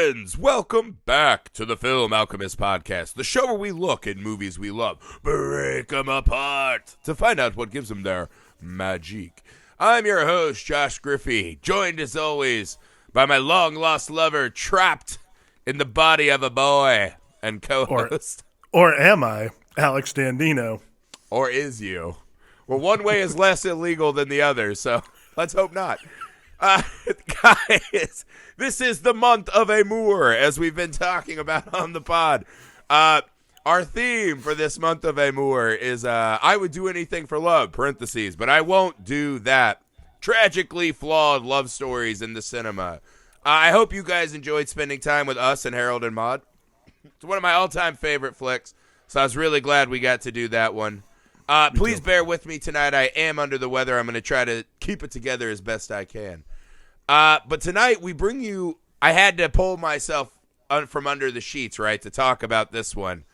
friends, welcome back to the Film Alchemist podcast, the show where we look at movies we love, break them apart, to find out what gives them their magique. I'm your host, Josh Griffey, joined as always by my long-lost lover, trapped in the body of a boy, and co-host. Or am I, Alex Dandino? Or is you? Well, one way is less illegal than the other, so let's hope not. Guys, this is the month of Amour, as we've been talking about on the pod. Our theme for this month of Amour is I would do anything for love, parentheses, but I won't do that. Tragically flawed love stories in the cinema. I hope you guys enjoyed spending time with us and Harold and Maude. It's one of my all-time favorite flicks, so I was really glad we got to do that one. Please bear with me tonight. I am under the weather. I'm going to try to keep it together as best I can. But tonight we bring you, I had to pull myself from under the sheets, right, to talk about this one.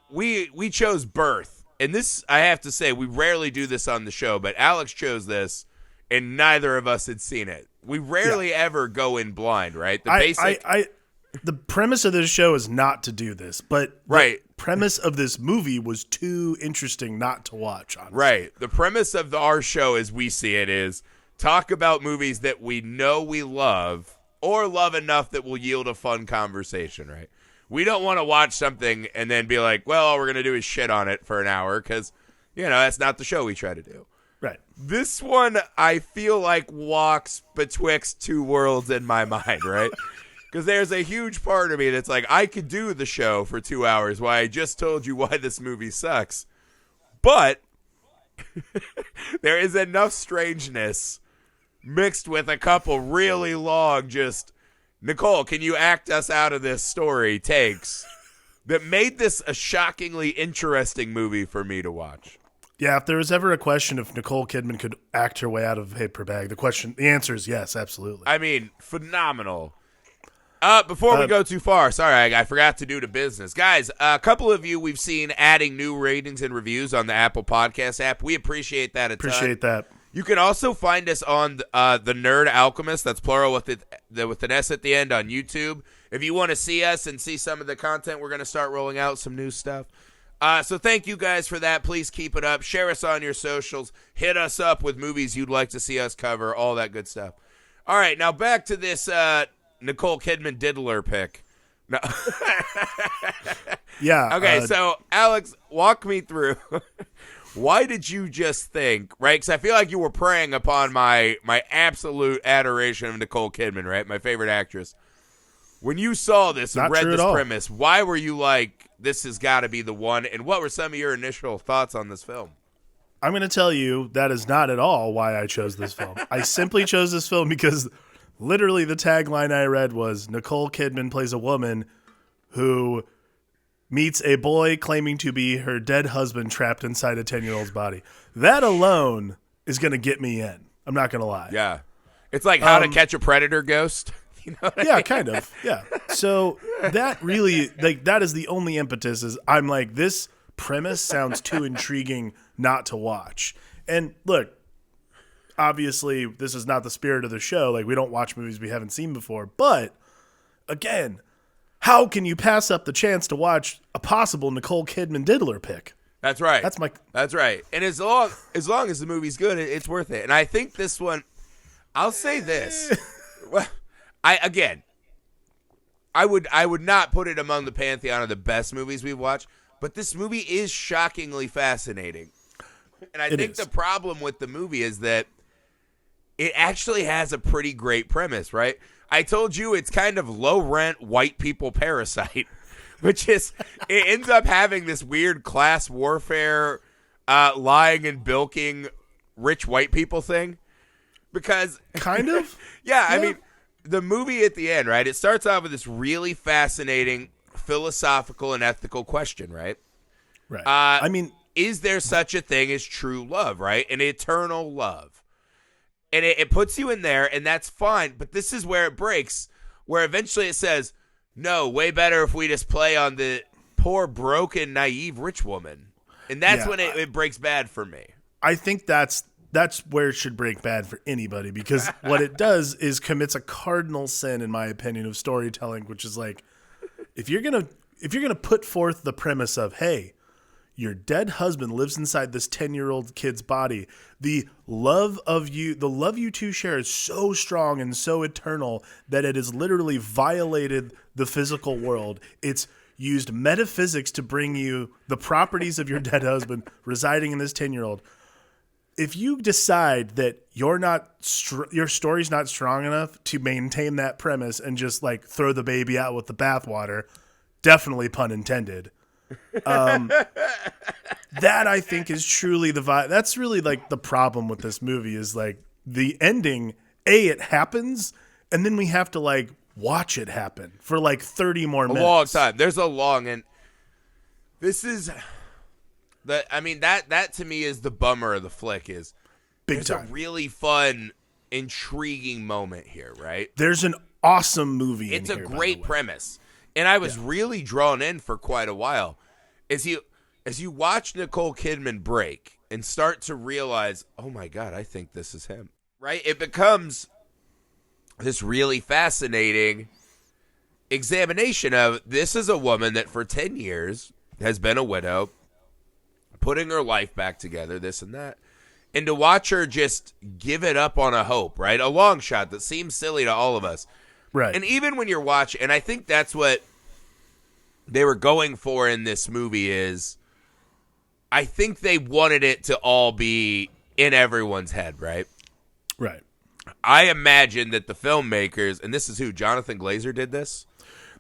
We chose Birth. And this, I have to say, we rarely do this on the show, but Alex chose this, and neither of us had seen it. We rarely ever go in blind, right? The premise of this show is not to do this, but the premise of this movie was too interesting not to watch, honestly. Right. The premise of our show, as we see it, is talk about movies that we know we love or love enough that will yield a fun conversation, right? We don't want to watch something and then be like, well, all we're going to do is shit on it for an hour because, that's not the show we try to do. Right. This one, I feel like walks betwixt two worlds in my mind, right? Because there's a huge part of me that's like, I could do the show for 2 hours while I just told you why this movie sucks. But there is enough strangeness mixed with a couple really long Nicole, can you act us out of this story takes that made this a shockingly interesting movie for me to watch. Yeah, if there was ever a question if Nicole Kidman could act her way out of a paper bag, the answer is yes, absolutely. I mean, phenomenal. Before we go too far, sorry, I forgot to do the business. Guys, a couple of you we've seen adding new ratings and reviews on the Apple Podcast app. We appreciate that a ton. Appreciate that. You can also find us on the Nerd Alchemist, that's plural with an S at the end, on YouTube. If you want to see us and see some of the content, we're going to start rolling out some new stuff. So thank you guys for that. Please keep it up. Share us on your socials. Hit us up with movies you'd like to see us cover, all that good stuff. All right, now back to this Nicole Kidman diddler pick. No. Yeah. Okay, so Alex, walk me through. Why did you just think, right? Because I feel like you were preying upon my absolute adoration of Nicole Kidman, right? My favorite actress. When you saw this and read this premise, why were you like, this has got to be the one? And what were some of your initial thoughts on this film? I'm going to tell you that is not at all why I chose this film. I simply chose this film because literally the tagline I read was Nicole Kidman plays a woman who meets a boy claiming to be her dead husband trapped inside a 10-year-old's body. That alone is going to get me in. I'm not going to lie. Yeah. It's like How to Catch a Predator ghost. You know what I mean? Kind of. Yeah. So that really, that is the only impetus is I'm like, this premise sounds too intriguing not to watch. And look, obviously this is not the spirit of the show. Like, we don't watch movies we haven't seen before. But again, how can you pass up the chance to watch a possible Nicole Kidman diddler pick? That's right. That's right. And as long as the movie's good, it's worth it. And I think this one, I'll say this. Well, I would not put it among the pantheon of the best movies we've watched, but this movie is shockingly fascinating. And I think the problem with the movie is that it actually has a pretty great premise, right? I told you it's kind of low-rent white people Parasite, which is, it ends up having this weird class warfare, lying and bilking rich white people thing. Because... Kind of? Yeah, I mean, the movie at the end, right, it starts off with this really fascinating philosophical and ethical question, right? Right. I mean, is there such a thing as true love, right? An eternal love. And it puts you in there, and that's fine. But this is where it breaks, where eventually it says, no, way better if we just play on the poor, broken, naive rich woman. And that's when it breaks bad for me. I think that's that's where it should break bad for anybody, because what it does is commits a cardinal sin, in my opinion, of storytelling, which is like, if you're gonna put forth the premise of, hey, your dead husband lives inside this 10-year-old kid's body, the love you two share is so strong and so eternal that it has literally violated the physical world. It's used metaphysics to bring you the properties of your dead husband residing in this 10-year-old. If you decide that your story's not strong enough to maintain that premise and just like throw the baby out with the bathwater, definitely pun intended. That I think is truly the vibe. That's really like the problem with this movie is like the ending. It happens, and then we have to like watch it happen for like 30 more minutes. A long time. There's a long, and this is. That to me is the bummer of the flick is Big there's time. a really fun, intriguing moment here, right? There's an awesome movie. It's in a here, great premise. And I was really drawn in for quite a while. As you watch Nicole Kidman break and start to realize, oh my God, I think this is him. Right? It becomes this really fascinating examination of this is a woman that for 10 years has been a widow, putting her life back together, this and that. And to watch her just give it up on a hope, right? A long shot that seems silly to all of us. Right. And even when you're watching, and I think that's what they were going for in this movie is, I think they wanted it to all be in everyone's head, right? Right. I imagine that the filmmakers, and this is who, Jonathan Glazer did this?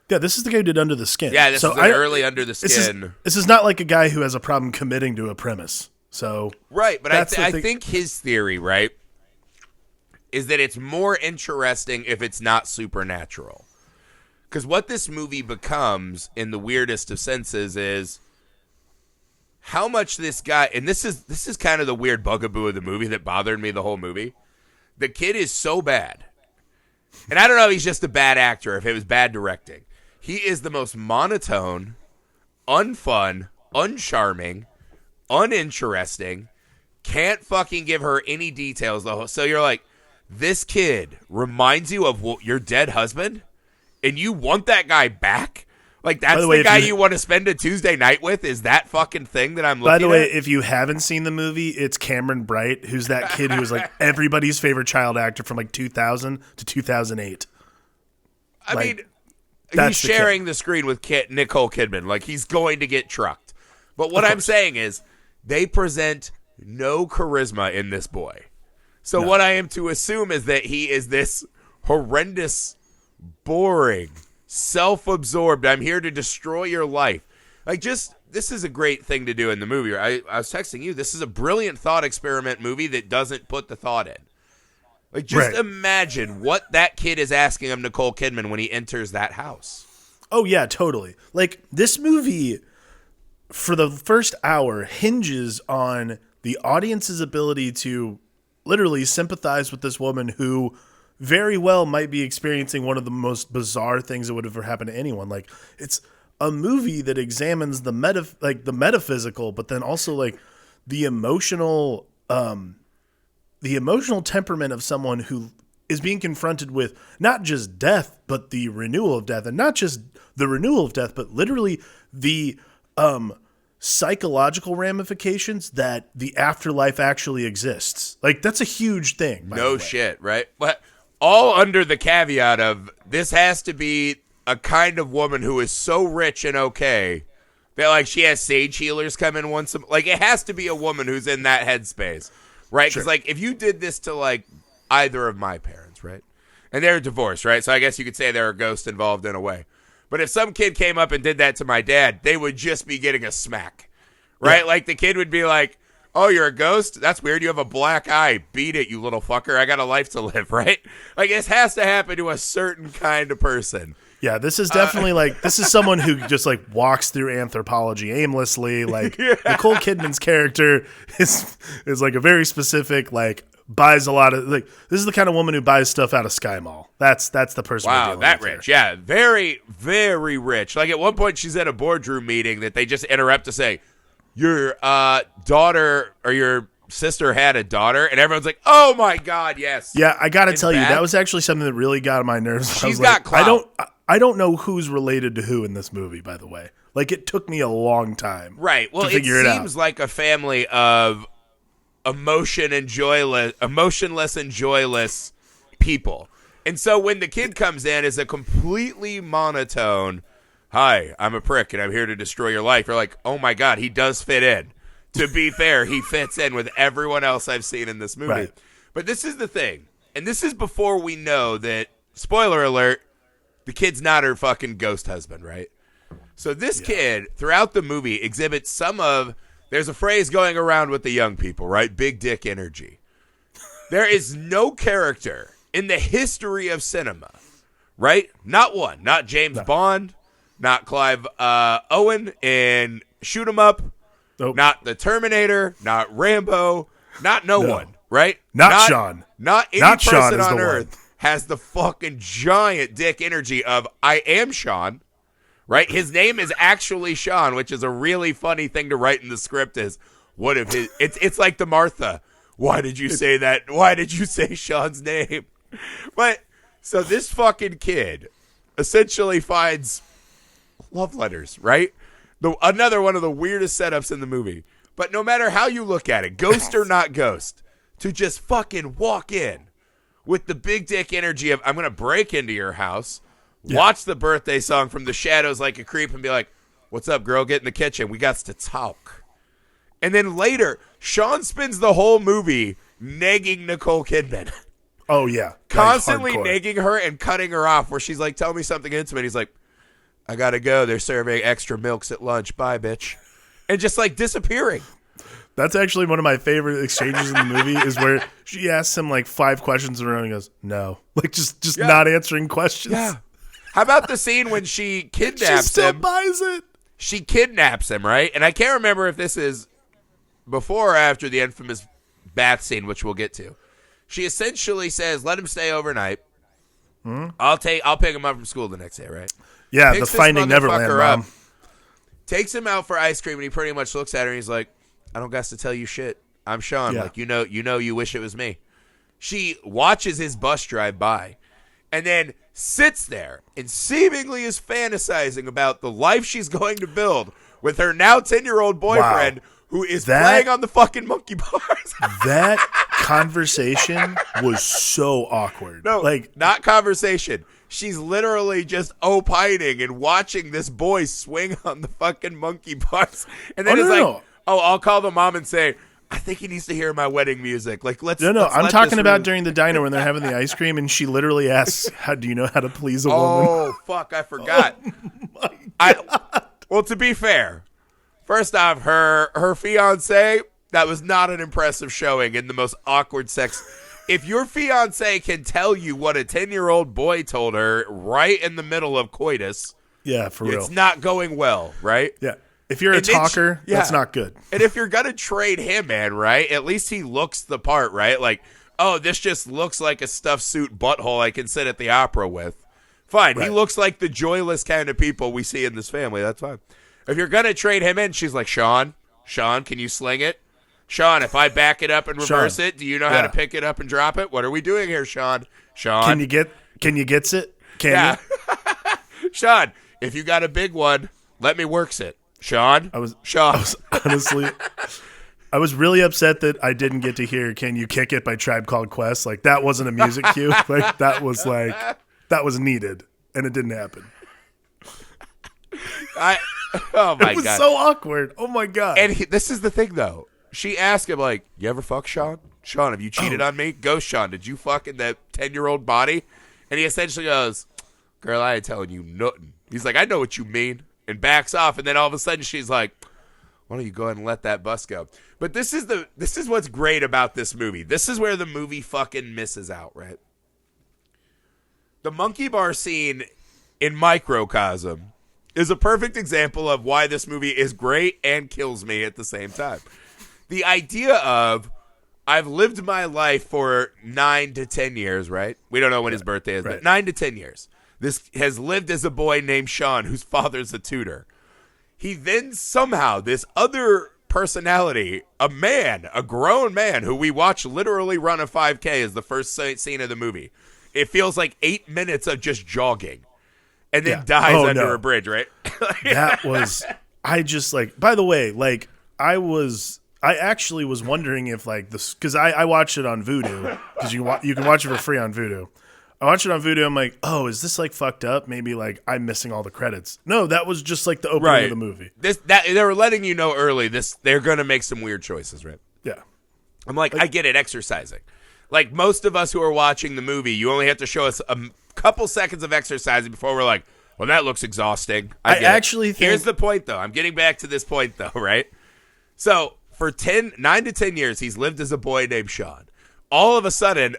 Yeah, this is the guy who did Under the Skin. Yeah, this is early Under the Skin. This is not like a guy who has a problem committing to a premise. So right, but I think his theory, right, is that it's more interesting if it's not supernatural. Because what this movie becomes, in the weirdest of senses, is how much this guy, and this is kind of the weird bugaboo of the movie that bothered me the whole movie. The kid is so bad. And I don't know if he's just a bad actor, if it was bad directing. He is the most monotone, unfun, uncharming, uninteresting, can't fucking give her any details. So you're like, this kid reminds you of your dead husband? And you want that guy back? Like, that's the guy you want to spend a Tuesday night with? Is that fucking thing that I'm looking at? By the way, if you haven't seen the movie, it's Cameron Bright, who's that kid who was like everybody's favorite child actor from like 2000 to 2008. I mean, he's sharing the screen with Nicole Kidman. Like, he's going to get trucked. But what I'm saying is, they present no charisma in this boy. So what I am to assume is that he is this horrendous, boring, self-absorbed, I'm here to destroy your life. Like, just, this is a great thing to do in the movie. I was texting you, this is a brilliant thought experiment movie that doesn't put the thought in. Like, just imagine what that kid is asking of Nicole Kidman when he enters that house. Oh, yeah, totally. Like, this movie, for the first hour, hinges on the audience's ability to literally sympathize with this woman who very well might be experiencing one of the most bizarre things that would ever happen to anyone. Like, it's a movie that examines the metaphysical, but then also like the emotional temperament of someone who is being confronted with not just death, but the renewal of death, and not just the renewal of death, but literally the psychological ramifications that the afterlife actually exists. Like, that's a huge thing. No shit, right? But all under the caveat of this has to be a kind of woman who is so rich and okay that, like, she has sage healers come in once. Like, it has to be a woman who's in that headspace, right? Because, like, if you did this to, like, either of my parents, right? And they're divorced, right? So I guess you could say they're a ghost involved in a way. But if some kid came up and did that to my dad, they would just be getting a smack, right? Yeah. Like, the kid would be like, oh, you're a ghost? That's weird. You have a black eye. Beat it, you little fucker. I got a life to live, right? Like, this has to happen to a certain kind of person. Yeah, this is definitely this is someone who just like walks through anthropology aimlessly. Like, Nicole Kidman's character is like a very specific, like, buys a lot of, like, this is the kind of woman who buys stuff out of Sky Mall. That's the person. Wow, that rich. Here. Yeah, very, very rich. Like, at one point she's at a boardroom meeting that they just interrupt to say, your daughter or your sister had a daughter, and everyone's like, "Oh my god, yes." Yeah, I got to tell you, bad. that was actually something that really got on my nerves. She's got clout. I don't know who's related to who in this movie, by the way. Like, it took me a long time. Right. Well, to figure it it seems out. like a family of emotionless and joyless people. And so when the kid comes in as a completely monotone, "Hi, I'm a prick and I'm here to destroy your life," you're like, "Oh my god, he does fit in." To be fair, he fits in with everyone else I've seen in this movie. Right. But this is the thing, and this is before we know that, spoiler alert, the kid's not her fucking ghost husband, right? So this kid, throughout the movie, exhibits there's a phrase going around with the young people, right? Big dick energy. There is no character in the history of cinema, right? Not one. Not James Bond, not Clive Owen in Shoot 'Em Up, Nope. not the Terminator, not Rambo, not no one, right? Not Sean. Not any Not Sean person is on the one. earth has the fucking giant dick energy of "I am Sean," right? His name is actually Sean, which is a really funny thing to write in the script. Is what if his? It's like the Martha. Why did you say that? Why did you say Sean's name? But so this fucking kid essentially finds love letters, right? Another one of the weirdest setups in the movie. But no matter how you look at it, ghost or not ghost, to just fucking walk in with the big dick energy of, "I'm going to break into your house, watch the birthday song from the shadows like a creep," and be like, "What's up, girl? Get in the kitchen. We got to talk." And then later, Sean spends the whole movie negging Nicole Kidman. Oh, yeah. Constantly Like, hardcore. negging her and cutting her off, where she's like, "Tell me something intimate." He's like, "I got to go. They're serving extra milks at lunch. Bye, bitch." And just like disappearing. That's actually one of my favorite exchanges in the movie is where she asks him like 5 questions in a row and he goes, "No." Like just not answering questions. Yeah. How about the scene when she kidnaps She still him? buys it. She kidnaps him, right? And I can't remember if this is before or after the infamous bath scene, which we'll get to. She essentially says, "Let him stay overnight. I'll pick him up from school the next day," right? Yeah, Picks the this Finding Neverland motherfucker mom. up, takes him out for ice cream, and he pretty much looks at her and he's like, "I don't got to tell you shit. I'm Sean. Yeah. Like, you wish it was me." She watches his bus drive by and then sits there and seemingly is fantasizing about the life she's going to build with her now 10-year-old boyfriend who is playing on the fucking monkey bars. That conversation was so awkward. No, like not conversation. She's literally just opining and watching this boy swing on the fucking monkey bars. And then no. I'll call the mom and say, "I think he needs to hear my wedding music." Like, let's No, let's I'm let talking this about room- during the diner when they're having the ice cream and she literally asks, do you know how to please a woman? Oh, fuck, I forgot. Well, to be fair, first off, her fiance, that was not an impressive showing in the most awkward sex. If your fiance can tell you what a 10-year-old boy told her right in the middle of coitus, Yeah, for real. it's not going well, right? Yeah. If you're a And then talker, that's not good. And if you're going to trade him in, right, at least he looks the part, right? Like, "Oh, this just looks like a stuffed suit butthole I can sit at the opera with." Fine. He Right. looks like the joyless kind of people we see in this family. That's fine. If you're going to trade him in, she's like, Sean, can you sling it? Sean, if I back it up and reverse it, do you know how to pick it up and drop it? What are we doing here, Sean? Can you get it? Can you? Sean, if you got a big one, let me works it. Sean? Sean. Honestly, I was really upset that I didn't get to hear "Can You Kick It" by Tribe Called Quest. Like, that wasn't a music cue. That was needed, and it didn't happen. Oh, my It was God. so awkward. Oh, my God. And this is the thing, though. She asked him, like, "You ever fuck Sean? Sean, have you cheated on me? Ghost Sean, did you fuck in that 10-year-old body?" And he essentially goes, "Girl, I ain't telling you nothing." He's like, "I know what you mean," and backs off. And then all of a sudden she's like, "Why don't you go ahead and let that bus go?" But this is what's great about this movie. This is where the movie fucking misses out, right? The monkey bar scene in microcosm is a perfect example of why this movie is great and kills me at the same time. The idea of, I've lived my life for 9 to 10 years, right? We don't know when his birthday is, but 9 to 10 years. This has lived as a boy named Sean, whose father's a tutor. He then somehow, this other personality, a grown man who we watch literally run a 5K is the first scene of the movie. It feels like 8 minutes of just jogging and then dies under a bridge, right? That was, I just like, by the way, like I actually was wondering if like this, because I watched it on Vudu, because you can watch it for free on Vudu. I watched it on Vudu. I'm like, oh, is this like fucked up? Maybe like I'm missing all the credits. No, that was just like the opening of the movie. They were letting you know early. They're gonna make some weird choices, right? Yeah. I'm like, I get it. Exercising, like most of us who are watching the movie, you only have to show us a couple seconds of exercising before we're like, well, that looks exhausting. I actually think here's the point, though. I'm getting back to this point, though, right? So for 9 to 10 years, he's lived as a boy named Sean. All of a sudden,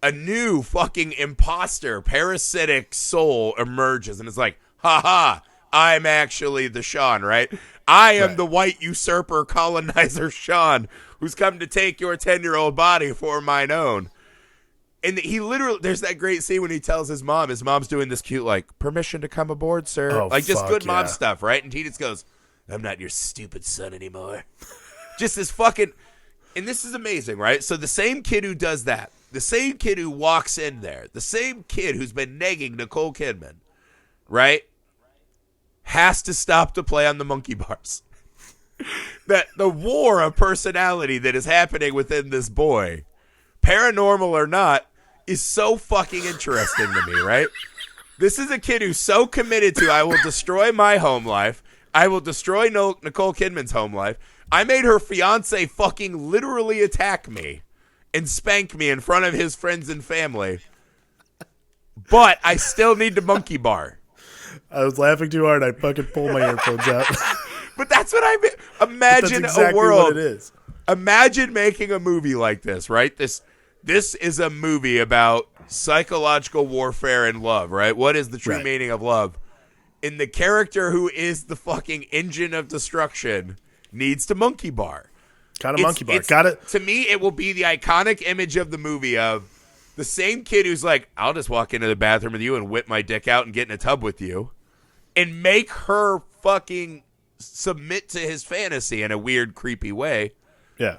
a new fucking imposter, parasitic soul emerges, and it's like, haha, I'm actually the Sean, right? I am the white usurper colonizer Sean, who's come to take your 10-year-old body for mine own. And he literally, there's that great scene when he tells his mom's doing this cute, like, permission to come aboard, sir. Oh, like, just good mom stuff, right? And he just goes, I'm not your stupid son anymore. Just this fucking, and this is amazing, right? So the same kid who does that, the same kid who walks in there, the same kid who's been negging Nicole Kidman, right, has to stop to play on the monkey bars. That the war of personality that is happening within this boy, paranormal or not, is so fucking interesting to me, right? This is a kid who's so committed to, I will destroy my home life. I will destroy Nicole Kidman's home life. I made her fiance fucking literally attack me and spank me in front of his friends and family. But I still need the monkey bar. I was laughing too hard. I fucking pulled my earphones out. But that's what I mean. Imagine that's exactly a world. What it is. Imagine making a movie like this, right? This is a movie about psychological warfare and love, right? What is the true meaning of love? And the character who is the fucking engine of destruction needs to monkey bar. Got a monkey bar. Got it. To me, it will be the iconic image of the movie of the same kid who's like, I'll just walk into the bathroom with you and whip my dick out and get in a tub with you and make her fucking submit to his fantasy in a weird, creepy way. Yeah.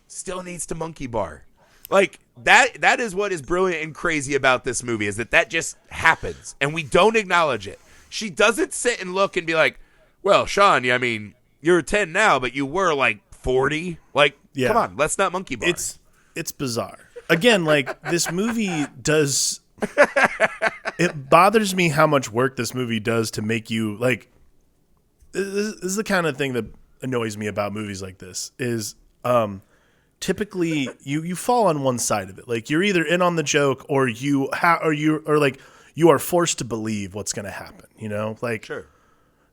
Still needs to monkey bar. Like, that is what is brilliant and crazy about this movie, is that just happens, and we don't acknowledge it. She doesn't sit and look and be like, well, Sean, I mean, you're 10 now, but you were, like, 40. Like, come on, let's not monkey bar. It's bizarre. Again, like, this movie does... It bothers me how much work this movie does to make you, like... This is the kind of thing that annoys me about movies like this, is... typically you fall on one side of it. Like, you're either in on the joke or you are forced to believe what's going to happen, you know? Like, sure.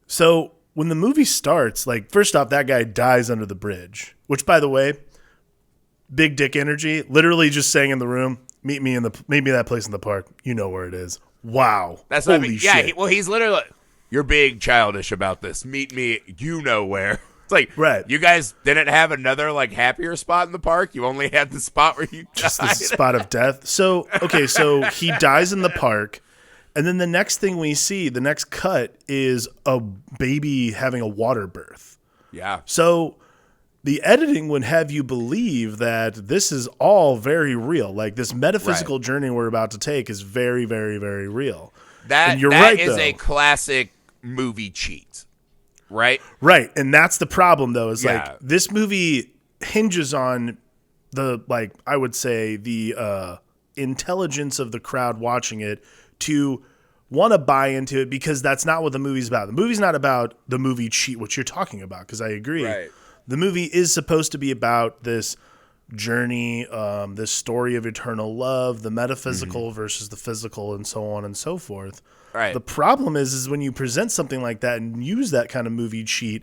So when the movie starts, like, first off, that guy dies under the bridge, which, by the way, big dick energy, literally just saying in the room, meet me that place in the park. You know where it is. Wow. That's what Holy I mean. Yeah. shit. He's literally, you're being childish about this. Meet me. You know where. It's like, right. You guys didn't have another, like, happier spot in the park? You only had the spot where you just died. the spot of death. So, okay, so he dies in the park, and then the next thing we see, the next cut, is a baby having a water birth. Yeah. So the editing would have you believe that this is all very real. Like, this metaphysical journey we're about to take is very, very, very real. That is a classic movie cheat. Right? Right. And that's the problem, though, is like, this movie hinges on the, like, I would say the intelligence of the crowd watching it to want to buy into it, because that's not what the movie's about. The movie's not about the movie cheat, what you're talking about, because I agree. Right. The movie is supposed to be about this journey, this story of eternal love, the metaphysical versus the physical, and so on and so forth. Right. The problem is when you present something like that and use that kind of movie cheat,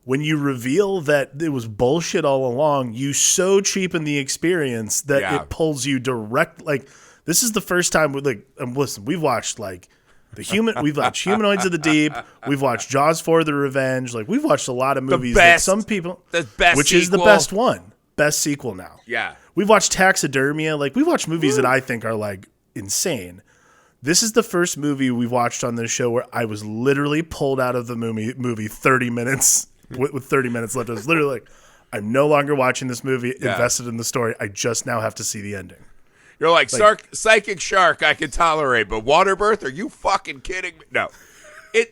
when you reveal that it was bullshit all along, you so cheapen the experience that it pulls you direct. Like, this is the first time listen, we've watched we've watched Humanoids of the Deep, we've watched Jaws 4: The Revenge, like, we've watched a lot of movies that some people, which is the best one, best sequel now. Yeah. We've watched Taxidermia, like, we've watched movies that I think are, like, insane. This is the first movie we've watched on this show where I was literally pulled out of the movie 30 minutes with 30 minutes left. I was literally like, I'm no longer watching this movie, invested in the story. I just now have to see the ending. You're like psychic shark I can tolerate, but water birth? Are you fucking kidding me? No.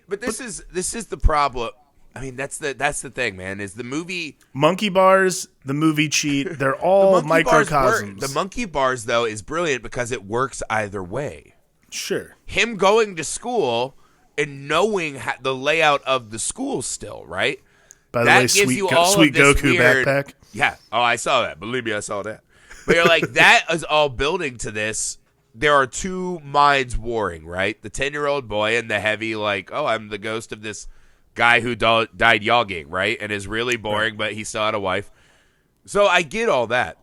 But this is the problem. I mean, that's the thing, man, is the movie Monkey bars, the movie cheat, they're all microcosms. The monkey bars though is brilliant because it works either way. Sure. Him going to school and knowing the layout of the school still, right? By the way, sweet Goku backpack. Yeah. Oh, I saw that. Believe me, I saw that. But you're like, that is all building to this. There are two minds warring, right? The 10-year-old boy and the heavy, like, oh, I'm the ghost of this guy who died yogging, right? And is really boring, but he still had a wife. So I get all that.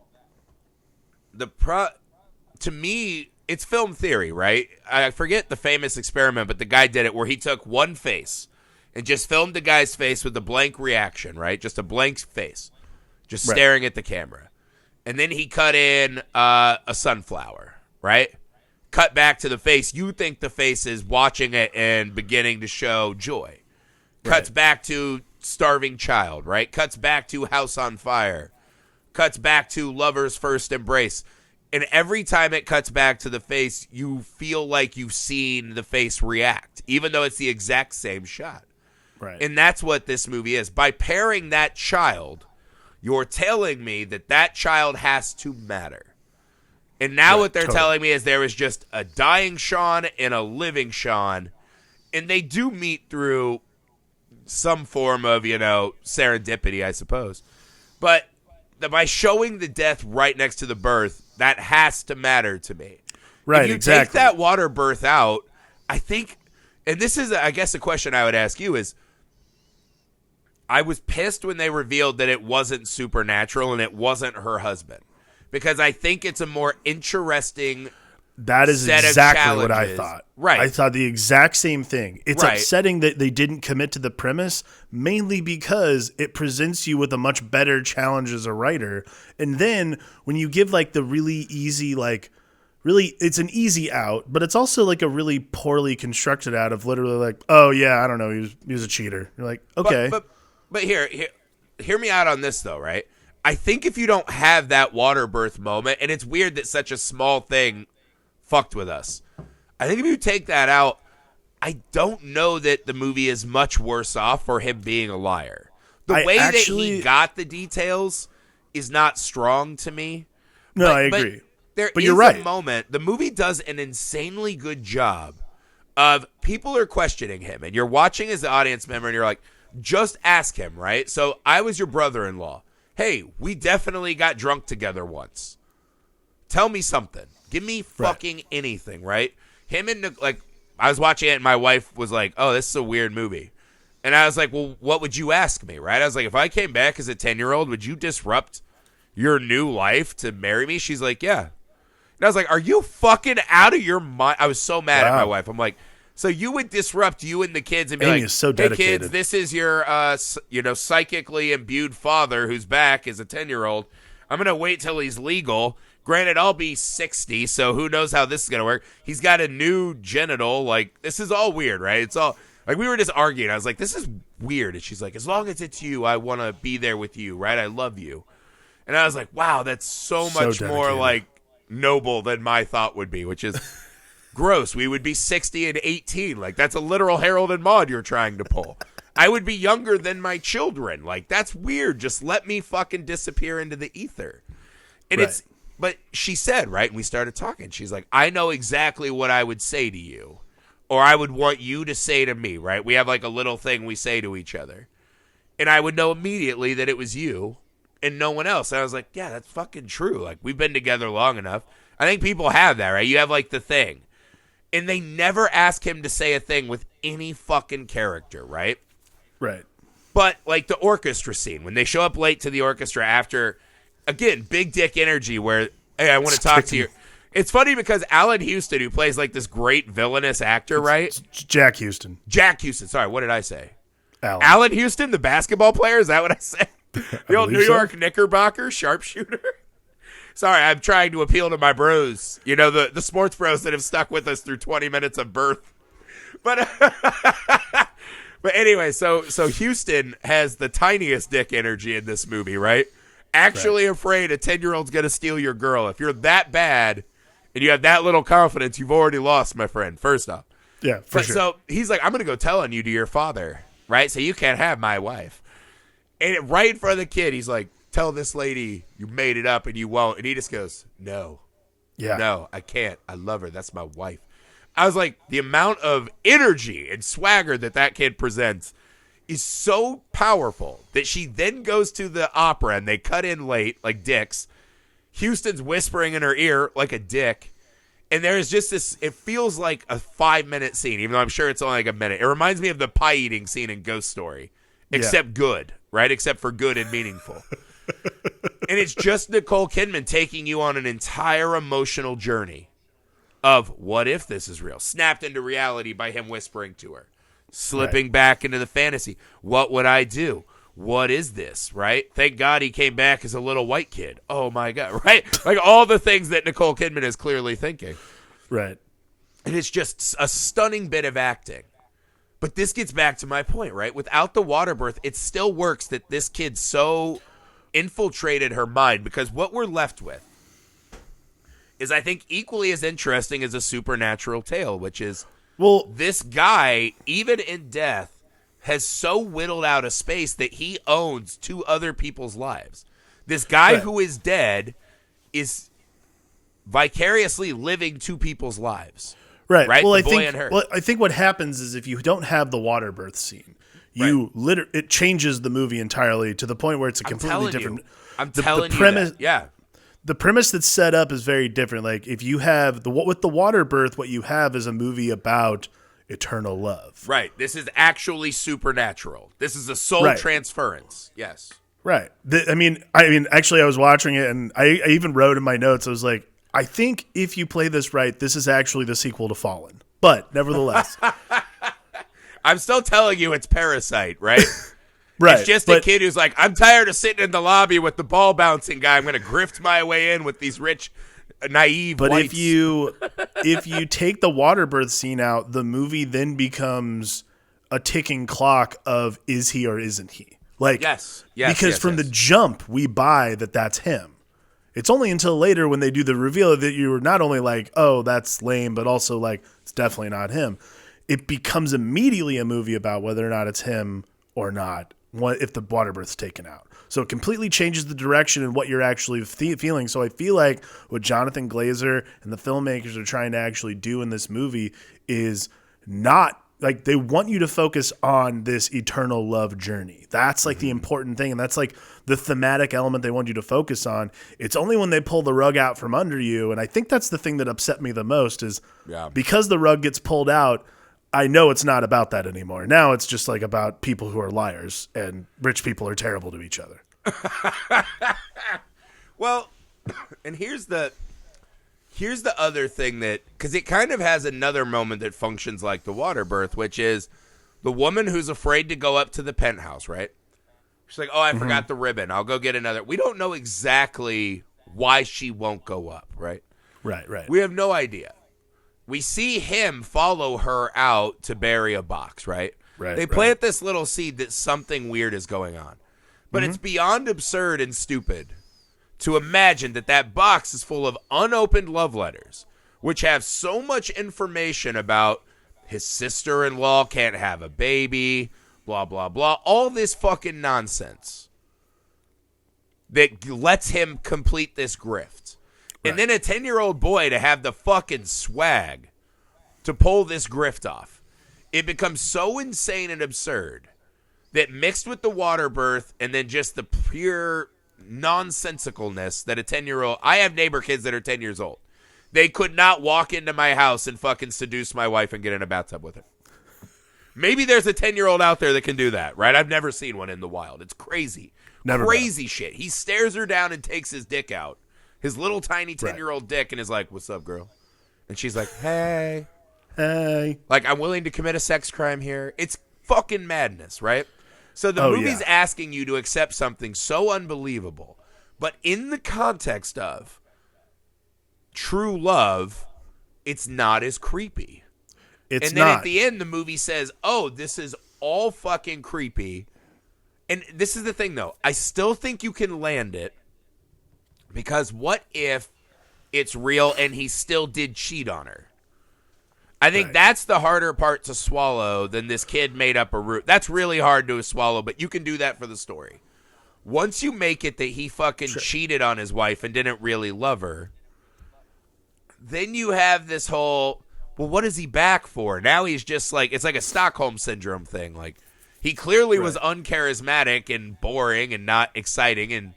To me, it's film theory, right? I forget the famous experiment, but the guy did it where he took one face and just filmed the guy's face with a blank reaction, right? Just a blank face, just staring at the camera. And then he cut in a sunflower, right? Cut back to the face. You think the face is watching it and beginning to show joy. Cuts back to starving child, right? Cuts back to house on fire. Cuts back to lover's first embrace. And every time it cuts back to the face, you feel like you've seen the face react, even though it's the exact same shot. Right. And that's what this movie is. By pairing that child, you're telling me that child has to matter. And now what they're telling me is there is just a dying Sean and a living Sean. And they do meet through some form of, serendipity, I suppose. But by showing the death right next to the birth, that has to matter to me. Right, if you exactly. take that water birth out, I think, and this is, I guess, a question I would ask you is, I was pissed when they revealed that it wasn't supernatural and it wasn't her husband. Because I think it's a more interesting That is set exactly of what I thought. Right. I thought the exact same thing. It's upsetting that they didn't commit to the premise, mainly because it presents you with a much better challenge as a writer. And then when you give like the really easy, it's an easy out, but it's also like a really poorly constructed out of literally like, oh yeah, I don't know, he was a cheater. You're like, okay. But hear me out on this though, right? I think if you don't have that water birth moment, and it's weird that such a small thing fucked with us. I think if you take that out, I don't know that the movie is much worse off for him being a liar. The way that he got the details is not strong to me. No, I agree. But you're right. A moment. The movie does an insanely good job of people are questioning him, and you're watching as the audience member, and you're like, just ask him, right? So I was your brother-in-law. Hey, we definitely got drunk together once. Tell me something. Give me fucking anything, right? Him and, I was watching it and my wife was like, oh, this is a weird movie. And I was like, well, what would you ask me, right? I was like, if I came back as a 10-year-old, would you disrupt your new life to marry me? She's like, yeah. And I was like, are you fucking out of your mind? I was so mad at my wife. I'm like, so you would disrupt you and the kids and be Amy like, is so hey, dedicated. kids, this is your, psychically imbued father who's back as a 10-year-old. I'm going to wait till he's legal. Granted, I'll be 60, so who knows how this is going to work. He's got a new genital. Like, this is all weird, right? It's all, like, we were just arguing. I was like, this is weird. And she's like, as long as it's you, I want to be there with you, right? I love you. And I was like, wow, that's so much more, like, noble than my thought would be, which is gross. We would be 60 and 18. Like, that's a literal Harold and Maude you're trying to pull. I would be younger than my children. Like, that's weird. Just let me fucking disappear into the ether. And but she said, right, and we started talking. She's like, I know exactly what I would say to you, or I would want you to say to me, right? We have like a little thing we say to each other. And I would know immediately that it was you and no one else. And I was like, yeah, that's fucking true. Like, we've been together long enough. I think people have that, right? You have like the thing. And they never ask him to say a thing with any fucking character, right? Right. But like the orchestra scene, when they show up late to the orchestra after, again, big dick energy where, hey, I want to talk to you. It's funny because Alan Houston, who plays like this great villainous actor, right? Jack Houston. Sorry, what did I say? Alan Houston, the basketball player? Is that what I said? The old New York Knickerbocker sharpshooter? Sorry, I'm trying to appeal to my bros. You know, the sports bros that have stuck with us through 20 minutes of birth. But But anyway, so Houston has the tiniest dick energy in this movie, right? Actually afraid a 10-year-old's going to steal your girl. If you're that bad and you have that little confidence, you've already lost, my friend, first off. Yeah, for sure. So he's like, I'm going to go tell on you to your father, right? So you can't have my wife. And right in front of the kid, he's like, tell this lady you made it up and you won't. And he just goes, no. Yeah. No, I can't. I love her. That's my wife. I was like, the amount of energy and swagger that kid presents is so powerful that she then goes to the opera and they cut in late like dicks. Houston's whispering in her ear like a dick. And there's just this, it feels like a 5-minute scene, even though I'm sure it's only like a minute. It reminds me of the pie eating scene in Ghost Story, except good, right? Except for good and meaningful. And it's just Nicole Kidman taking you on an entire emotional journey of what if this is real? Snapped into reality by him whispering to her. Slipping back into the fantasy. What would I do? What is this, right? Thank God he came back as a little white kid. Oh, my God, right? Like all the things that Nicole Kidman is clearly thinking. Right. And it's just a stunning bit of acting. But this gets back to my point, right? Without the water birth, it still works that this kid so infiltrated her mind, because what we're left with is, I think, equally as interesting as a supernatural tale, which is, well, this guy, even in death, has so whittled out a space that he owns 2 other people's lives. This guy who is dead is vicariously living 2 people's lives. Right. Well, the boy and her. Well, I think what happens is if you don't have the water birth scene, it changes the movie entirely to the point where it's a completely different. I'm telling the premise, you that. Yeah. The premise that's set up is very different. Like if you have with the water birth, what you have is a movie about eternal love. Right. This is actually supernatural. This is a soul transference. Yes. Right. I mean, actually, I was watching it, and I even wrote in my notes. I was like, I think if you play this right, this is actually the sequel to Fallen. But nevertheless, I'm still telling you, it's Parasite, right? Right. It's just a kid who's like, I'm tired of sitting in the lobby with the ball bouncing guy. I'm going to grift my way in with these rich, naive whites. If you take the water birth scene out, the movie then becomes a ticking clock of is he or isn't he? Like because from the jump we buy that's him. It's only until later when they do the reveal that you're not only like, oh, that's lame, but also like it's definitely not him. It becomes immediately a movie about whether or not it's him or not. If the water birth's taken out. So it completely changes the direction and what you're actually feeling. So I feel like what Jonathan Glazer and the filmmakers are trying to actually do in this movie is not like they want you to focus on this eternal love journey. That's like the important thing. And that's like the thematic element they want you to focus on. It's only when they pull the rug out from under you. And I think that's the thing that upset me the most is because the rug gets pulled out, I know it's not about that anymore. Now it's just like about people who are liars and rich people are terrible to each other. Well, and here's the other thing that, because it kind of has another moment that functions like the water birth, which is the woman who's afraid to go up to the penthouse, right? She's like, oh, I forgot the ribbon. I'll go get another. We don't know exactly why she won't go up, right? Right. We have no idea. We see him follow her out to bury a box, right? They plant this little seed that something weird is going on. But it's beyond absurd and stupid to imagine that box is full of unopened love letters, which have so much information about his sister-in-law can't have a baby, blah, blah, blah. All this fucking nonsense that lets him complete this grift. And then a 10-year-old boy to have the fucking swag to pull this grift off. It becomes so insane and absurd that mixed with the water birth and then just the pure nonsensicalness that a 10-year-old... I have neighbor kids that are 10 years old. They could not walk into my house and fucking seduce my wife and get in a bathtub with her. Maybe there's a 10-year-old out there that can do that, right? I've never seen one in the wild. It's crazy. Crazy shit. He stares her down and takes his dick out. His little tiny 10-year-old dick and is like, what's up, girl? And she's like, hey. Like, I'm willing to commit a sex crime here. It's fucking madness, right? So the movie's asking you to accept something so unbelievable. But in the context of true love, it's not as creepy. And then at the end, the movie says, oh, this is all fucking creepy. And this is the thing, though. I still think you can land it, because what if it's real and he still did cheat on her? I think that's the harder part to swallow than this kid made up a root. That's really hard to swallow, but you can do that for the story. Once you make it that he fucking cheated on his wife and didn't really love her, then you have this whole, well, what is he back for? Now he's just like, it's like a Stockholm Syndrome thing. Like, he clearly was uncharismatic and boring and not exciting, and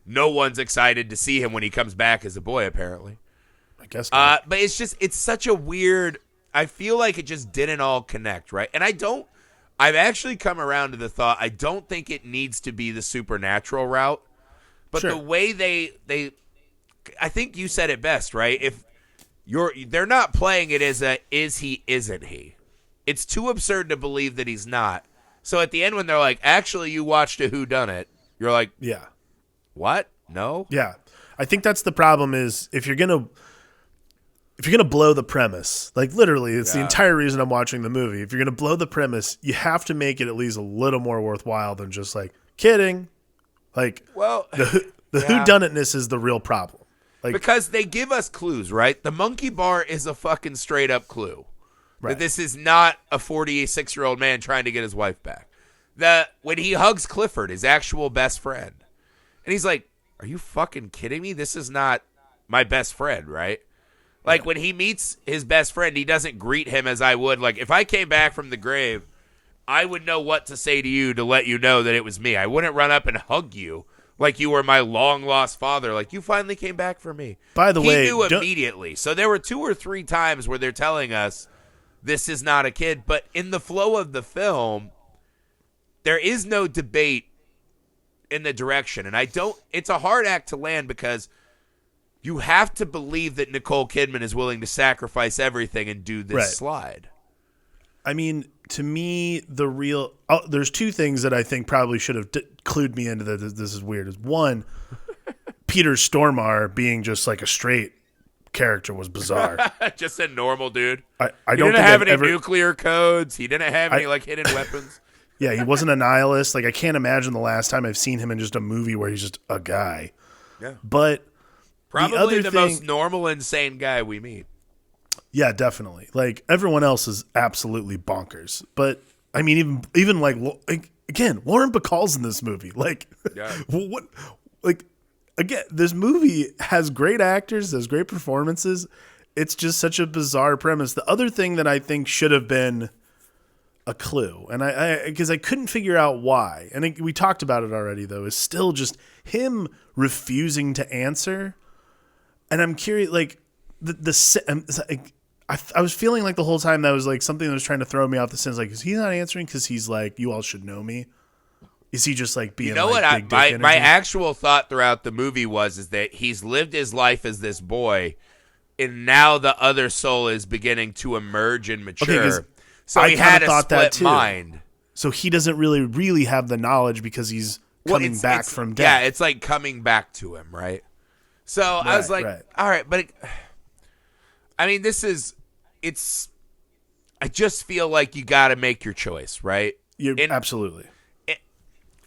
no one's excited to see him when he comes back as a boy, apparently. I guess not. But it's such a weird, I feel like it just didn't all connect, right? And I've actually come around to the thought, I don't think it needs to be the supernatural route, but the way they, I think you said it best, right? If they're not playing it as a, is he, isn't he? It's too absurd to believe that he's not. So at the end, when they're like, actually, you watched a whodunit, you're like, yeah. What? No? Yeah. I think that's the problem is if you're going to blow the premise, like literally it's the entire reason I'm watching the movie. If you're going to blow the premise, you have to make it at least a little more worthwhile than just like kidding. Like, well, the whodunitness is the real problem. Like, because they give us clues, right? The monkey bar is a fucking straight up clue. Right. That this is not a 46-year-old man trying to get his wife back. When he hugs Clifford, his actual best friend, and he's like, are you fucking kidding me? This is not my best friend, right? Like, when he meets his best friend, he doesn't greet him as I would. Like, if I came back from the grave, I would know what to say to you to let you know that it was me. I wouldn't run up and hug you like you were my long-lost father. Like, you finally came back for me. By the way, he knew immediately. So there were 2 or 3 times where they're telling us this is not a kid. But in the flow of the film, there is no debate in the direction. And it's a hard act to land because you have to believe that Nicole Kidman is willing to sacrifice everything and do this slide. I mean, to me, there's 2 things that I think probably should have clued me into that this is weird. Is one, Peter Stormare being just like a straight character was bizarre. Just a normal dude. I he don't didn't have any nuclear codes. He didn't have any like hidden weapons. Yeah, he wasn't a nihilist. Like, I can't imagine the last time I've seen him in just a movie where he's just a guy. Yeah. But probably the most normal, insane guy we meet. Yeah, definitely. Like, everyone else is absolutely bonkers. But, I mean, even like again, Lauren Bacall's in this movie. Like, what? Like, again, this movie has great actors, has great performances. It's just such a bizarre premise. The other thing that I think should have been a clue, and because I couldn't figure out why, and we talked about it already, though, is still just him refusing to answer. And I'm curious, like, I was feeling like the whole time that was like something that was trying to throw me off the sense. Like, is he not answering because he's like, you all should know me? Is he just like being, you know, like, what? My actual thought throughout the movie is that he's lived his life as this boy, and now the other soul is beginning to emerge and mature. Okay, so he had a split mind. So he doesn't really have the knowledge because he's coming back from death. Yeah, it's like coming back to him, right? So I was like, all right, but I mean, I just feel like you got to make your choice, right? Absolutely.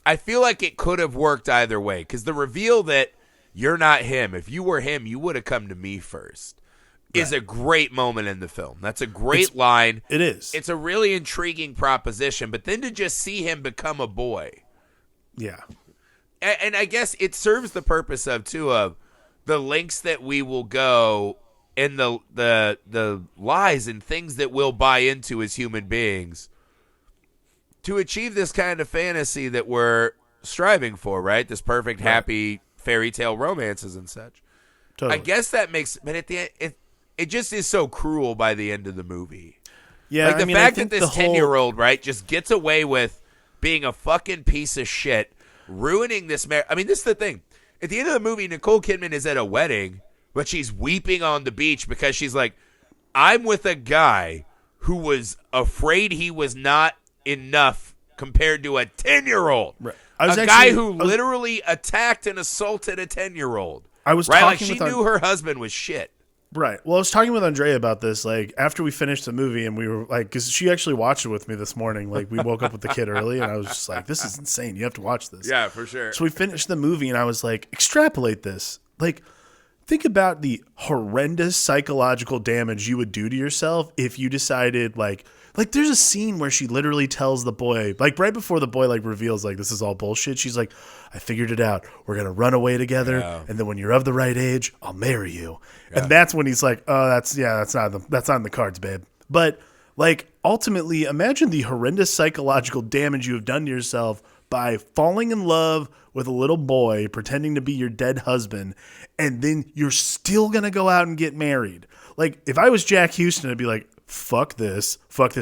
I feel like it could have worked either way, because the reveal that you're not him, if you were him, you would have come to me first, is a great moment in the film. That's a great line. It is. It's a really intriguing proposition, but then to just see him become a boy. Yeah. And I guess it serves the purpose of the lengths that we will go and the lies and things that we'll buy into as human beings to achieve this kind of fantasy that we're striving for, right? This perfect, happy fairy tale romances and such. Totally. I guess that makes, but at the end, it just is so cruel by the end of the movie. Yeah, like the fact that this 10-year-old, right, just gets away with being a fucking piece of shit, ruining this marriage. I mean, this is the thing. At the end of the movie, Nicole Kidman is at a wedding, but she's weeping on the beach because she's like, I'm with a guy who was afraid he was not enough compared to a 10-year-old. Right. Guy who literally attacked and assaulted a 10-year-old. I was right? talking like she knew her husband was shit. Right. Well, I was talking with Andrea about this, like, after we finished the movie, and we were like, because she actually watched it with me this morning. Like, we woke up with the kid early, and I was just like, this is insane. You have to watch this. Yeah, for sure. So we finished the movie, and I was like, extrapolate this. Like, think about the horrendous psychological damage you would do to yourself if you decided, like there's a scene where she literally tells the boy, like right before the boy like reveals like this is all bullshit, she's like, I figured it out. We're gonna run away together, and then when you're of the right age, I'll marry you. And that's when he's like, oh, that's not in the cards, babe. But like ultimately, imagine the horrendous psychological damage you have done to yourself by falling in love with a little boy, pretending to be your dead husband, and then you're still gonna go out and get married. Like if I was Jack Houston, I'd be like, fuck this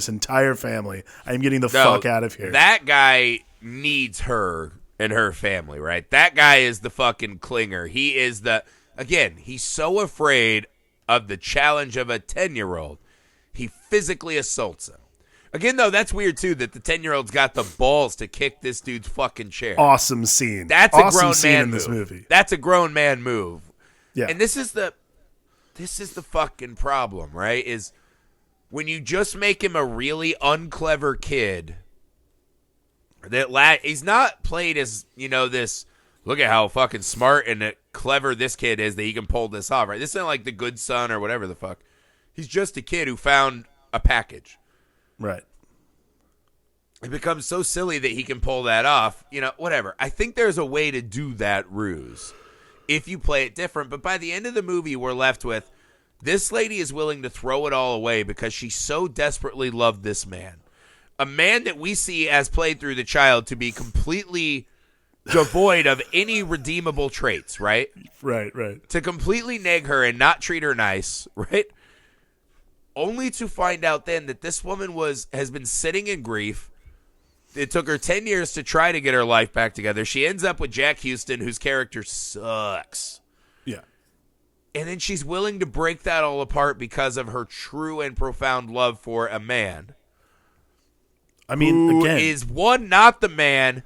entire family. I'm getting the fuck out of here. That guy needs her and her family, right? That guy is the fucking clinger. He is he's so afraid of the challenge of a 10-year-old. He physically assaults him. Again, though, that's weird, too, that the 10-year-old's got the balls to kick this dude's fucking chair. Awesome scene. That's awesome a grown scene man in move. This movie. That's a grown man move. Yeah. And this is the fucking problem, right? Is when you just make him a really unclever kid, he's not played as, this, look at how fucking smart and clever this kid is that he can pull this off, right? This isn't like the good son or whatever the fuck. He's just a kid who found a package. Right. It becomes so silly that he can pull that off, whatever. I think there's a way to do that ruse if you play it different. But by the end of the movie, we're left with, this lady is willing to throw it all away because she so desperately loved this man. A man that we see as played through the child to be completely devoid of any redeemable traits, right? Right. To completely neg her and not treat her nice, right? Only to find out then that this woman has been sitting in grief. It took her 10 years to try to get her life back together. She ends up with Jack Houston, whose character sucks. Yeah. And then she's willing to break that all apart because of her true and profound love for a man. I mean, who again, is not the man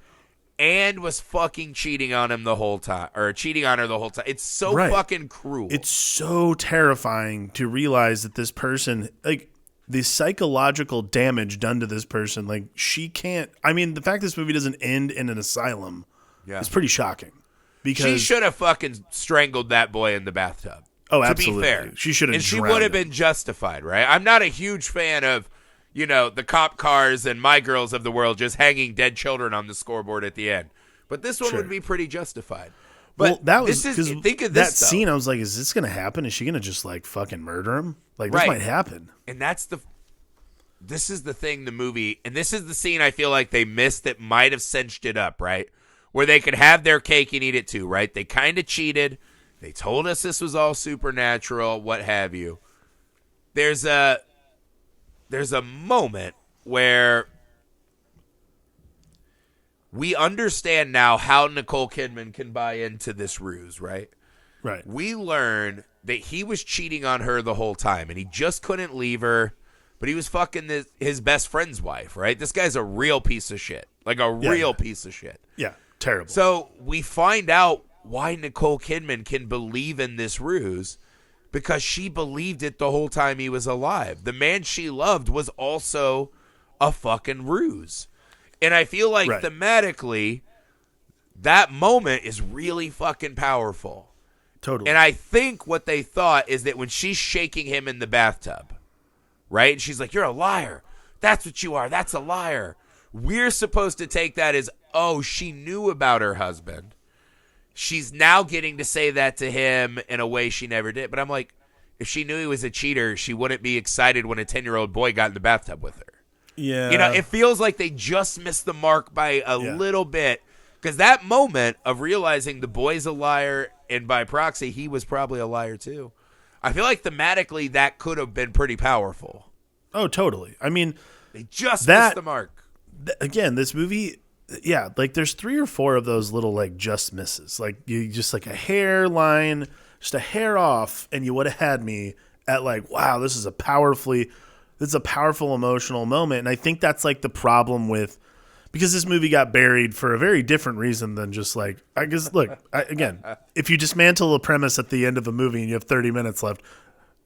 and was fucking cheating on him the whole time, or cheating on her the whole time. It's so fucking cruel. It's so terrifying to realize that this person, like, the psychological damage done to this person, like, she can't. I mean, the fact this movie doesn't end in an asylum is pretty shocking. Because she should have fucking strangled that boy in the bathtub. Oh, absolutely. To be fair, she should have. And she would have been justified, right? I'm not a huge fan of, the cop cars and My Girls of the world just hanging dead children on the scoreboard at the end. But this one would be pretty justified. But that was think of this, that scene. I was like, is this going to happen? Is she going to just like fucking murder him? Like this might happen. And this is the thing, the movie, and this is the scene I feel like they missed that might have cinched it up, right? Where they could have their cake and eat it too, right? They kind of cheated. They told us this was all supernatural, what have you. There's a moment where we understand now how Nicole Kidman can buy into this ruse, right? Right. We learn that he was cheating on her the whole time, and he just couldn't leave her, but he was fucking his best friend's wife, right? This guy's a real piece of shit. Like a real piece of shit. Yeah, terrible. So we find out why Nicole Kidman can believe in this ruse, because she believed it the whole time he was alive. The man she loved was also a fucking ruse. And I feel like thematically, that moment is really fucking powerful. Totally. And I think what they thought is that when she's shaking him in the bathtub, right? And she's like, you're a liar. That's what you are. That's a liar. We're supposed to take that as, oh, she knew about her husband. She's now getting to say that to him in a way she never did. But I'm like, if she knew he was a cheater, she wouldn't be excited when a 10-year-old boy got in the bathtub with her. Yeah. It feels like they just missed the mark by a little bit. Because that moment of realizing the boy's a liar, and by proxy, he was probably a liar too. I feel like thematically that could have been pretty powerful. Oh, totally. I mean, they just missed the mark. Again, this movie, like there's 3 or 4 of those little like just misses. Like you just like a hairline, just a hair off, and you would have had me at like, wow, this is a powerful emotional moment. And I think that's like the problem with, because this movie got buried for a very different reason than just like, I guess, look, again, if you dismantle a premise at the end of a movie and you have 30 minutes left,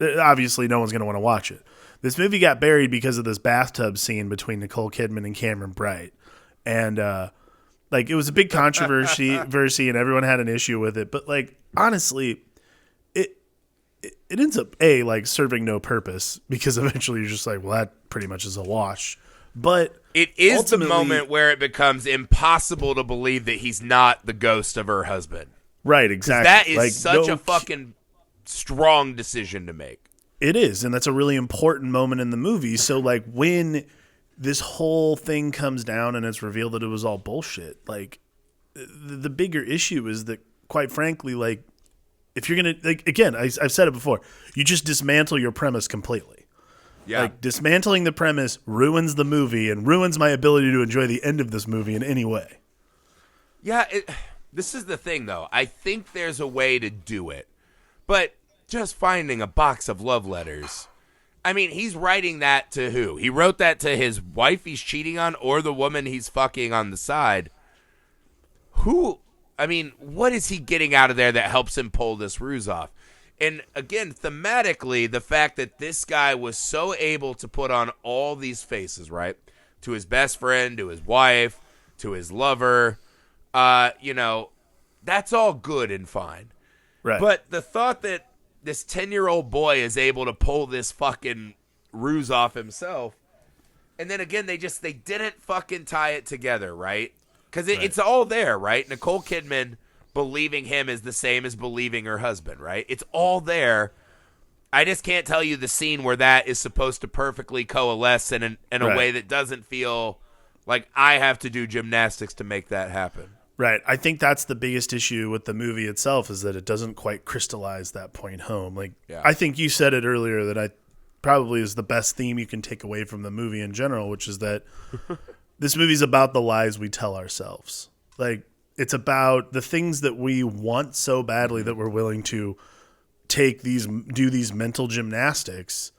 Obviously, no one's going to want to watch it. This movie got buried because of this bathtub scene between Nicole Kidman and Cameron Bright, and like it was a big controversy, and everyone had an issue with it. But like honestly, it ends up like serving no purpose because eventually you're just like, well, that pretty much is a wash. But it is the moment where it becomes impossible to believe that he's not the ghost of her husband. Right, exactly. That is like, such a fucking strong decision to make. It is, and that's a really important moment in the movie. So like when this whole thing comes down and it's revealed that it was all bullshit, like the bigger issue is that, quite frankly, like if you're gonna, like, again, I've said it before, you just dismantle your premise completely. Yeah. Like dismantling the premise ruins the movie and ruins my ability to enjoy the end of this movie in any way. Yeah, this is the thing though. I think there's a way to do it, but just finding a box of love letters. I mean, he's writing that to who? He wrote that to his wife he's cheating on or the woman he's fucking on the side. Who? I mean, what is he getting out of there that helps him pull this ruse off? And again, thematically, the fact that this guy was so able to put on all these faces, right? To his best friend, to his wife, to his lover, that's all good and fine. Right. But the thought that this 10-year-old boy is able to pull this fucking ruse off himself, and then again, they didn't fucking tie it together, right? Because it's all there, right? Nicole Kidman believing him is the same as believing her husband, right? It's all there. I just can't tell you the scene where that is supposed to perfectly coalesce in a way that doesn't feel like I have to do gymnastics to make that happen. Right. I think that's the biggest issue with the movie itself is that it doesn't quite crystallize that point home. Like, I think you said it earlier that probably is the best theme you can take away from the movie in general, which is that this movie's about the lies we tell ourselves. Like, it's about the things that we want so badly that we're willing to do these mental gymnastics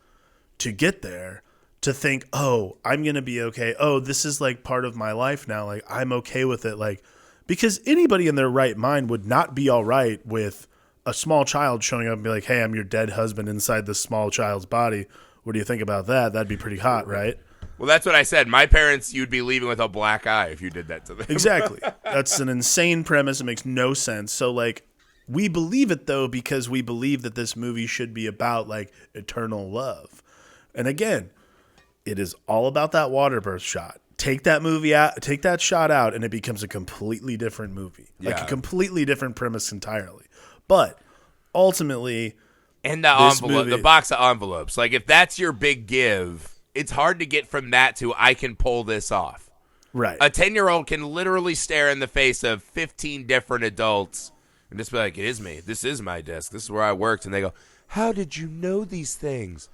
to get there, to think, oh, I'm going to be okay. Oh, this is like part of my life now. Like, I'm okay with it. Like, because anybody in their right mind would not be all right with a small child showing up and be like, hey, I'm your dead husband inside this small child's body. What do you think about that? That'd be pretty hot, right? Well, that's what I said. My parents, you'd be leaving with a black eye if you did that to them. Exactly. That's an insane premise. It makes no sense. So, like, we believe it, though, because we believe that this movie should be about, like, eternal love. And again, it is all about that water birth shot. Take that movie out, take that shot out, and it becomes a completely different movie. Like a completely different premise entirely. But ultimately, and the box of envelopes. Like, if that's your big give, it's hard to get from that to I can pull this off. Right. A 10-year-old can literally stare in the face of 15 different adults and just be like, it is me. This is my desk. This is where I worked. And they go, how did you know these things?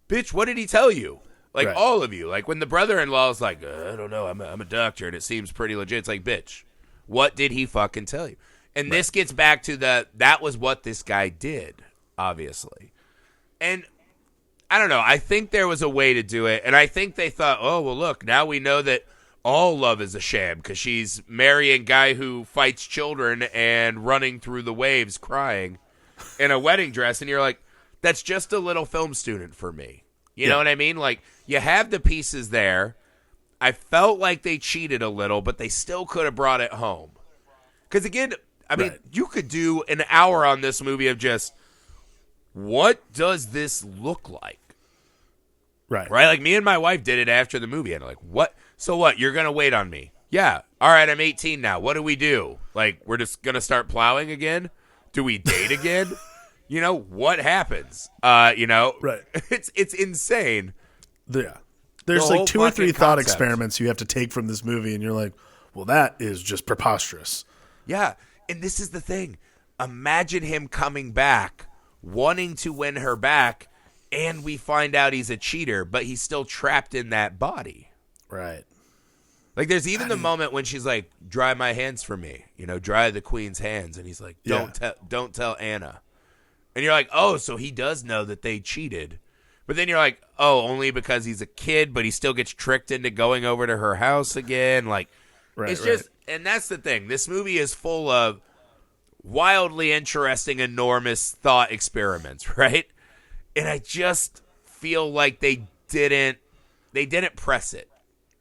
Bitch, what did he tell you? Like, all of you. Like, when the brother-in-law is like, I don't know, I'm a doctor, and it seems pretty legit. It's like, bitch, what did he fucking tell you? And this gets back to that was what this guy did, obviously. And I don't know. I think there was a way to do it. And I think they thought, oh, well, look, now we know that all love is a sham because she's marrying a guy who fights children and running through the waves crying in a wedding dress. And you're like, that's just a little film student for me. You know what I mean? Like, you have the pieces there. I felt like they cheated a little, but they still could have brought it home. Because, again, I mean, you could do an hour on this movie of just, what does this look like? Right? Like, me and my wife did it after the movie. And I'm like, what? So what? You're going to wait on me? Yeah. All right, I'm 18 now. What do we do? Like, we're just going to start plowing again? Do we date again? What happens? Right. It's insane. Yeah. There's like 2 or 3 thought experiments you have to take from this movie, and you're like, well, that is just preposterous. Yeah. And this is the thing. Imagine him coming back, wanting to win her back, and we find out he's a cheater, but he's still trapped in that body. Right. Like, there's even the moment when she's like, dry my hands for me. Dry the queen's hands. And he's like, don't tell Anna. And you're like, oh, so he does know that they cheated. But then you're like, oh, only because he's a kid, but he still gets tricked into going over to her house again. Like, it's just, and that's the thing. This movie is full of wildly interesting, enormous thought experiments, right? and I just feel like they didn't press it.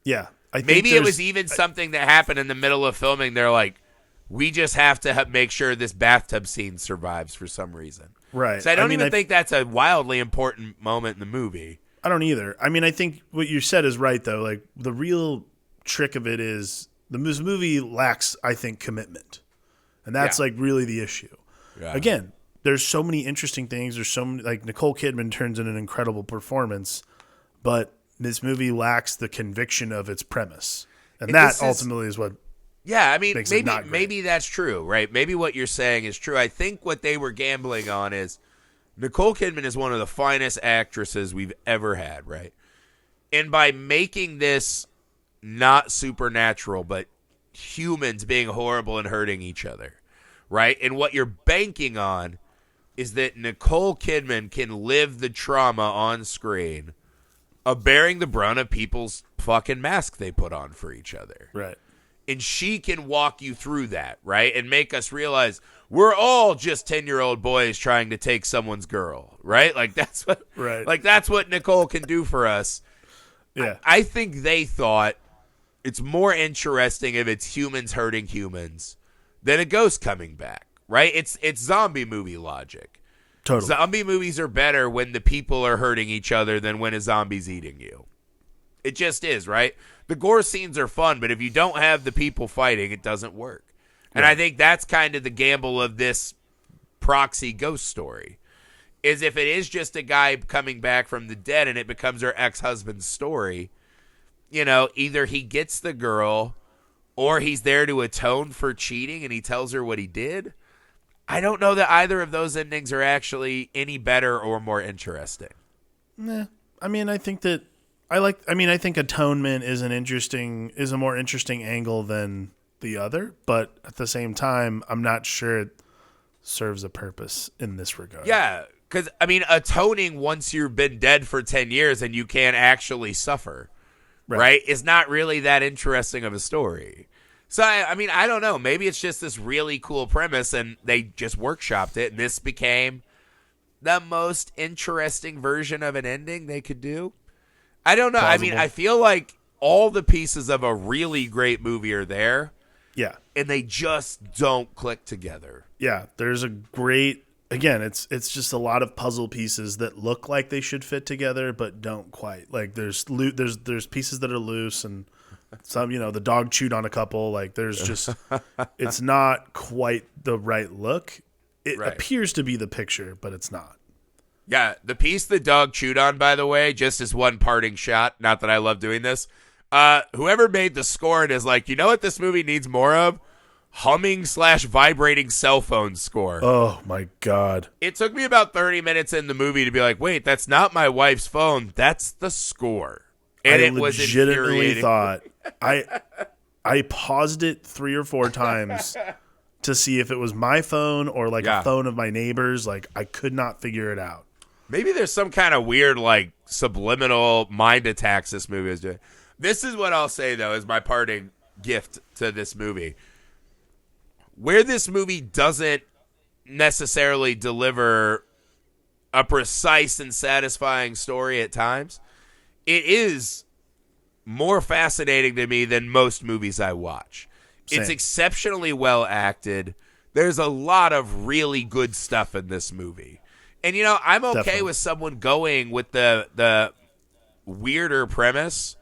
Yeah. I think Maybe it was even something that happened in the middle of filming. They're like, we just have to make sure this bathtub scene survives for some reason. Right. So I don't even think that's a wildly important moment in the movie. I don't either. I mean, I think what you said is right, though. Like, the real trick of it is this movie lacks, I think, commitment. And that's, like, really the issue. Yeah. Again, there's so many interesting things. There's so many, like, Nicole Kidman turns in an incredible performance, but this movie lacks the conviction of its premise. And that ultimately is what I mean, maybe that's true, right? Maybe what you're saying is true. I think what they were gambling on is Nicole Kidman is one of the finest actresses we've ever had, right? And by making this not supernatural, but humans being horrible and hurting each other, right? And what you're banking on is that Nicole Kidman can live the trauma on screen of bearing the brunt of people's fucking mask they put on for each other. Right. And she can walk you through that, right? And make us realize we're all just 10-year-old boys trying to take someone's girl, right? Like that's what Nicole can do for us. Yeah. I think they thought it's more interesting if it's humans hurting humans than a ghost coming back, right? It's zombie movie logic. Totally. Zombie movies are better when the people are hurting each other than when a zombie's eating you. It just is, right? The gore scenes are fun, but if you don't have the people fighting, it doesn't work. And I think that's kind of the gamble of this proxy ghost story, is if it is just a guy coming back from the dead and it becomes her ex-husband's story, you know, either he gets the girl or he's there to atone for cheating and he tells her what he did. I don't know that either of those endings are actually any better or more interesting. Nah. I mean, I think that I think atonement is a more interesting angle than the other, but at the same time, I'm not sure it serves a purpose in this regard. Yeah, because, I mean, atoning once you've been dead for 10 years and you can't actually suffer, right, is not really that interesting of a story. So, I mean, I don't know. Maybe it's just this really cool premise and they just workshopped it, and this became the most interesting version of an ending they could do. I don't know. Plausible. I mean, I feel like all the pieces of a really great movie are there. Yeah. And they just don't click together. Yeah. There's a great, again, it's just a lot of puzzle pieces that look like they should fit together, but don't quite. Like there's pieces that are loose and some, you know, the dog chewed on a couple. Like there's just, it's not quite the right look. It appears to be the picture, but it's not. Yeah, the piece the dog chewed on, by the way, just as one parting shot, not that I love doing this, whoever made the score and is like, you know what this movie needs more of? Humming/vibrating cell phone score. Oh, my God. It took me about 30 minutes in the movie to be like, wait, that's not my wife's phone. That's the score. And it was infuriating. Thought, I paused it 3 or 4 times to see if it was my phone or like a phone of my neighbor's. Like, I could not figure it out. Maybe there's some kind of weird, like, subliminal mind attacks this movie is doing. This is what I'll say, though, is my parting gift to this movie. Where this movie doesn't necessarily deliver a precise and satisfying story at times, it is more fascinating to me than most movies I watch. Same. It's exceptionally well acted. There's a lot of really good stuff in this movie. And, you know, I'm okay with someone going with the weirder premise,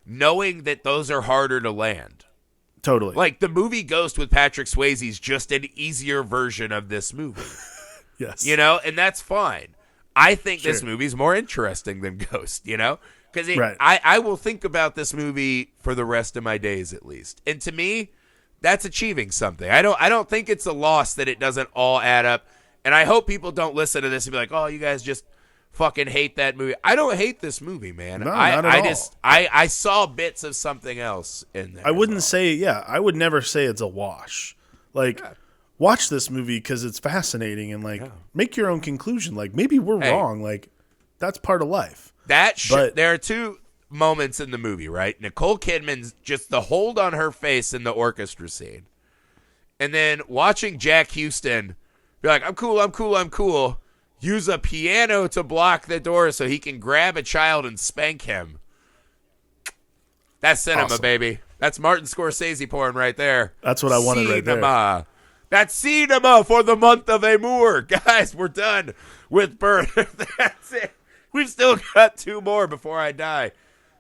knowing that those are harder to land. Totally. Like, the movie Ghost with Patrick Swayze is just an easier version of this movie. Yes. You know, and that's fine. I think this movie's more interesting than Ghost, you know? Because I will think about this movie for the rest of my days, at least. And to me, that's achieving something. I don't think it's a loss that it doesn't all add up. And I hope people don't listen to this and be like, oh, you guys just fucking hate that movie. I don't hate this movie, man. No, not at all. I saw bits of something else in there. I would never say it's a wash. Like, watch this movie because it's fascinating and, like, make your own conclusion. Like, maybe we're wrong. Like, that's part of life. There are 2 moments in the movie, right? Nicole Kidman's just the hold on her face in the orchestra scene. And then watching Jack Houston be like, I'm cool. use a piano to block the door so he can grab a child and spank him. That's cinema, Awesome. baby. That's Martin Scorsese porn right there. That's what I wanted right there. Cinema. That's cinema for the month of Amour. Guys, we're done with Birth. That's it. We've still got 2 more before I die.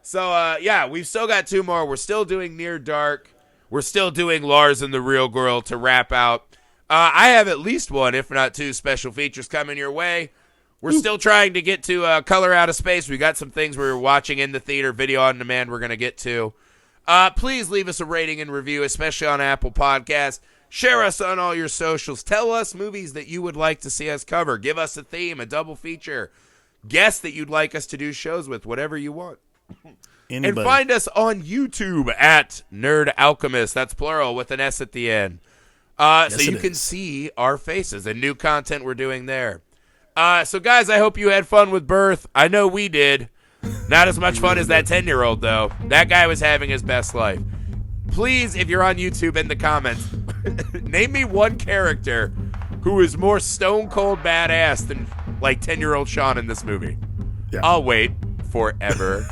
So, yeah, we've still got 2 more. We're still doing Near Dark. We're still doing Lars and the Real Girl to wrap out. I have at least 1, if not 2, special features coming your way. We're still trying to get to Color Out of Space. We got some things we were watching in the theater, video on demand we're going to get to. Please leave us a rating and review, especially on Apple Podcasts. Share us on all your socials. Tell us movies that you would like to see us cover. Give us a theme, a double feature. Guests that you'd like us to do shows with, whatever you want. Anybody. And find us on YouTube at Nerd Alchemist. That's plural with an S at the end. So you can see our faces and new content we're doing there. So, guys, I hope you had fun with Birth. I know we did. Not as much fun as that 10-year-old, though. That guy was having his best life. Please, if you're on YouTube, in the comments, name me one character who is more stone-cold badass than, like, 10-year-old Sean in this movie. Yeah. I'll wait forever.